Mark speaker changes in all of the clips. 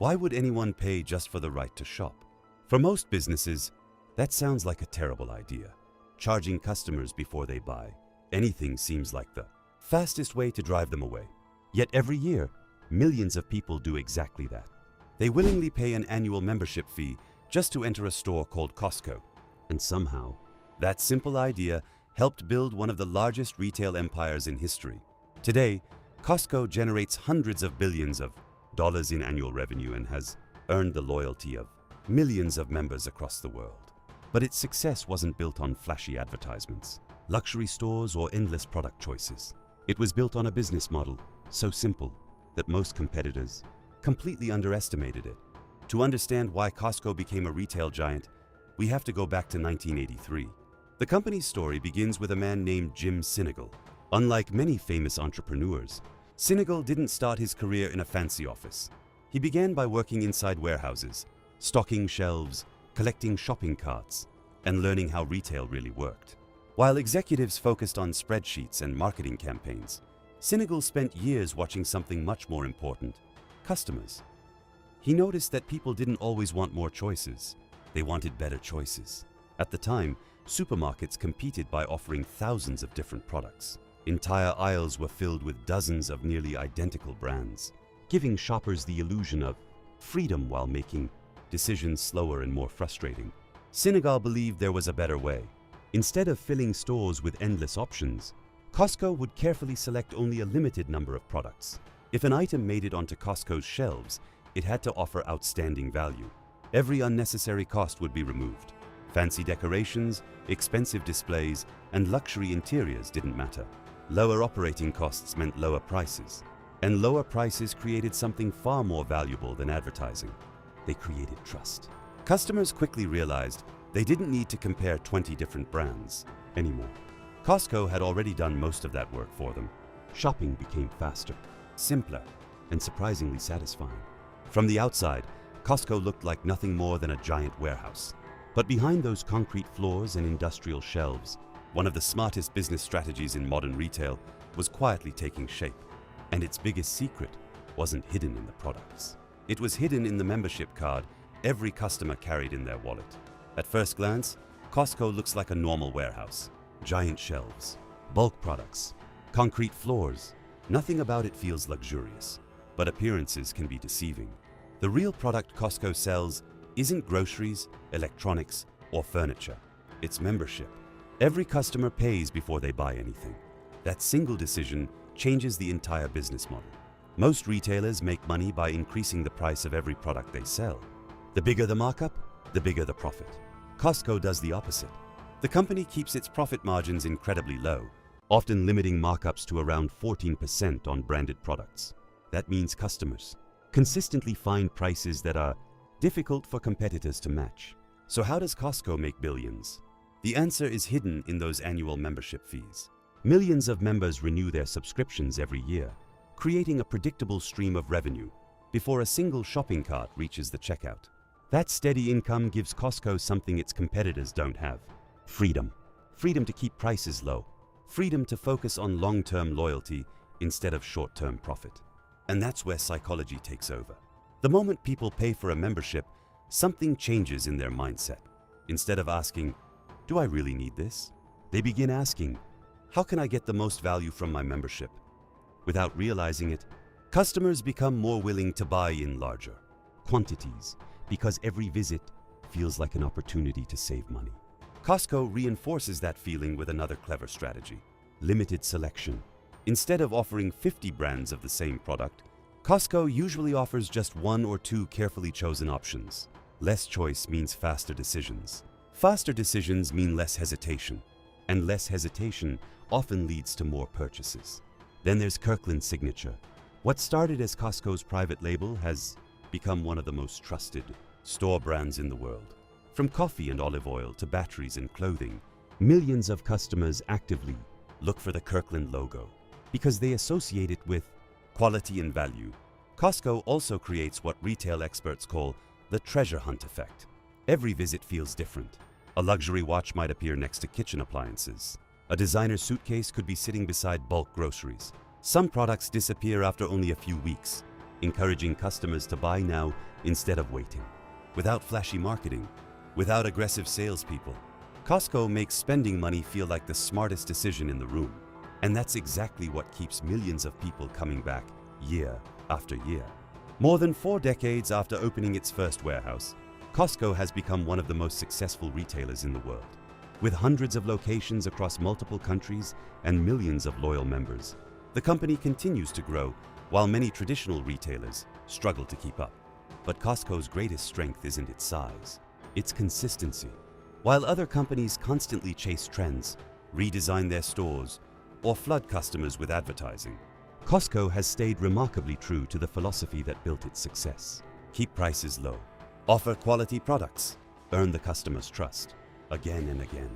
Speaker 1: Why would anyone pay just for the right to shop? For most businesses, that sounds like a terrible idea. Charging customers before they buy anything seems like the fastest way to drive them away. Yet every year, millions of people do exactly that. They willingly pay an annual membership fee just to enter a store called Costco. And somehow, that simple idea helped build one of the largest retail empires in history. Today, Costco generates hundreds of billions of dollars in annual revenue and has earned the loyalty of millions of members across the world. But its success wasn't built on flashy advertisements, luxury stores, or endless product choices. It was built on a business model so simple that most competitors completely underestimated it. To understand why Costco became a retail giant, we have to go back to 1983. The company's story begins with a man named Jim Sinegal. Unlike many famous entrepreneurs, Sinegal didn't start his career in a fancy office. He began by working inside warehouses, stocking shelves, collecting shopping carts, and learning how retail really worked. While executives focused on spreadsheets and marketing campaigns, Sinegal spent years watching something much more important: customers. He noticed that people didn't always want more choices. They wanted better choices. At the time, supermarkets competed by offering thousands of different products. Entire aisles were filled with dozens of nearly identical brands, giving shoppers the illusion of freedom while making decisions slower and more frustrating. Sinegal believed there was a better way. Instead of filling stores with endless options, Costco would carefully select only a limited number of products. If an item made it onto Costco's shelves, it had to offer outstanding value. Every unnecessary cost would be removed. Fancy decorations, expensive displays, and luxury interiors didn't matter. Lower operating costs meant lower prices, and lower prices created something far more valuable than advertising. They created trust. Customers quickly realized they didn't need to compare 20 different brands anymore. Costco had already done most of that work for them. Shopping became faster, simpler, and surprisingly satisfying. From the outside, Costco looked like nothing more than a giant warehouse. But behind those concrete floors and industrial shelves, one of the smartest business strategies in modern retail was quietly taking shape. And its biggest secret wasn't hidden in the products. It was hidden in the membership card every customer carried in their wallet. At first glance, Costco looks like a normal warehouse. Giant shelves, bulk products, concrete floors. Nothing about it feels luxurious, but appearances can be deceiving. The real product Costco sells isn't groceries, electronics, or furniture. It's membership. Every customer pays before they buy anything. That single decision changes the entire business model. Most retailers make money by increasing the price of every product they sell. The bigger the markup, the bigger the profit. Costco does the opposite. The company keeps its profit margins incredibly low, often limiting markups to around 14% on branded products. That means customers consistently find prices that are difficult for competitors to match. So how does Costco make billions? The answer is hidden in those annual membership fees. Millions of members renew their subscriptions every year, creating a predictable stream of revenue before a single shopping cart reaches the checkout. That steady income gives Costco something its competitors don't have: freedom. Freedom to keep prices low. Freedom to focus on long-term loyalty instead of short-term profit. And that's where psychology takes over. The moment people pay for a membership, something changes in their mindset. Instead of asking, "Do I really need this?" they begin asking, "How can I get the most value from my membership?" Without realizing it, customers become more willing to buy in larger quantities because every visit feels like an opportunity to save money. Costco reinforces that feeling with another clever strategy: limited selection. Instead of offering 50 brands of the same product, Costco usually offers just one or two carefully chosen options. Less choice means faster decisions. Faster decisions mean less hesitation, and less hesitation often leads to more purchases. Then there's Kirkland's Signature. What started as Costco's private label has become one of the most trusted store brands in the world. From coffee and olive oil to batteries and clothing, millions of customers actively look for the Kirkland logo because they associate it with quality and value. Costco also creates what retail experts call the treasure hunt effect. Every visit feels different. A luxury watch might appear next to kitchen appliances. A designer suitcase could be sitting beside bulk groceries. Some products disappear after only a few weeks, encouraging customers to buy now instead of waiting. Without flashy marketing, without aggressive salespeople, Costco makes spending money feel like the smartest decision in the room. And that's exactly what keeps millions of people coming back year after year. More than 4 decades after opening its first warehouse, Costco has become one of the most successful retailers in the world. With hundreds of locations across multiple countries and millions of loyal members, the company continues to grow while many traditional retailers struggle to keep up. But Costco's greatest strength isn't its size, it's consistency. While other companies constantly chase trends, redesign their stores, or flood customers with advertising, Costco has stayed remarkably true to the philosophy that built its success. Keep prices low, offer quality products, earn the customer's trust, again and again.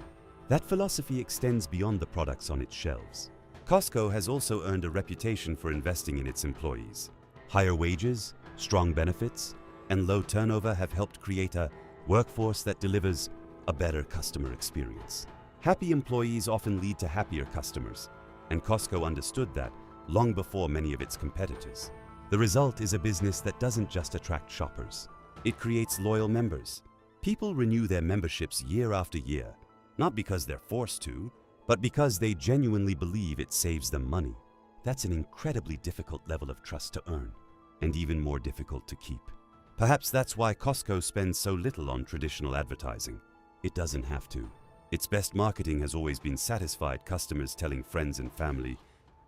Speaker 1: That philosophy extends beyond the products on its shelves. Costco has also earned a reputation for investing in its employees. Higher wages, strong benefits, and low turnover have helped create a workforce that delivers a better customer experience. Happy employees often lead to happier customers, and Costco understood that long before many of its competitors. The result is a business that doesn't just attract shoppers. It creates loyal members. People renew their memberships year after year, not because they're forced to, but because they genuinely believe it saves them money. That's an incredibly difficult level of trust to earn, and even more difficult to keep. Perhaps that's why Costco spends so little on traditional advertising. It doesn't have to. Its best marketing has always been satisfied customers telling friends and family,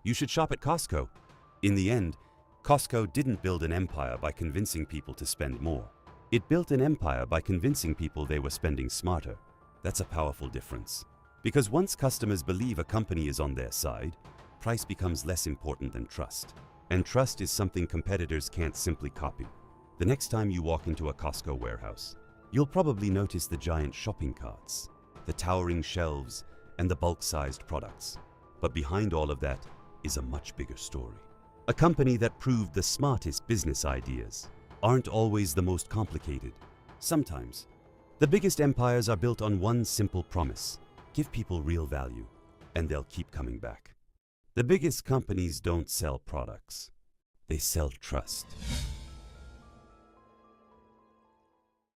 Speaker 1: "You should shop at Costco." In the end, Costco didn't build an empire by convincing people to spend more. It built an empire by convincing people they were spending smarter. That's a powerful difference. Because once customers believe a company is on their side, price becomes less important than trust. And trust is something competitors can't simply copy. The next time you walk into a Costco warehouse, you'll probably notice the giant shopping carts, the towering shelves, and the bulk-sized products. But behind all of that is a much bigger story. A company that proved the smartest business ideas aren't always the most complicated. Sometimes, the biggest empires are built on one simple promise: give people real value, and they'll keep coming back. The biggest companies don't sell products. They sell trust.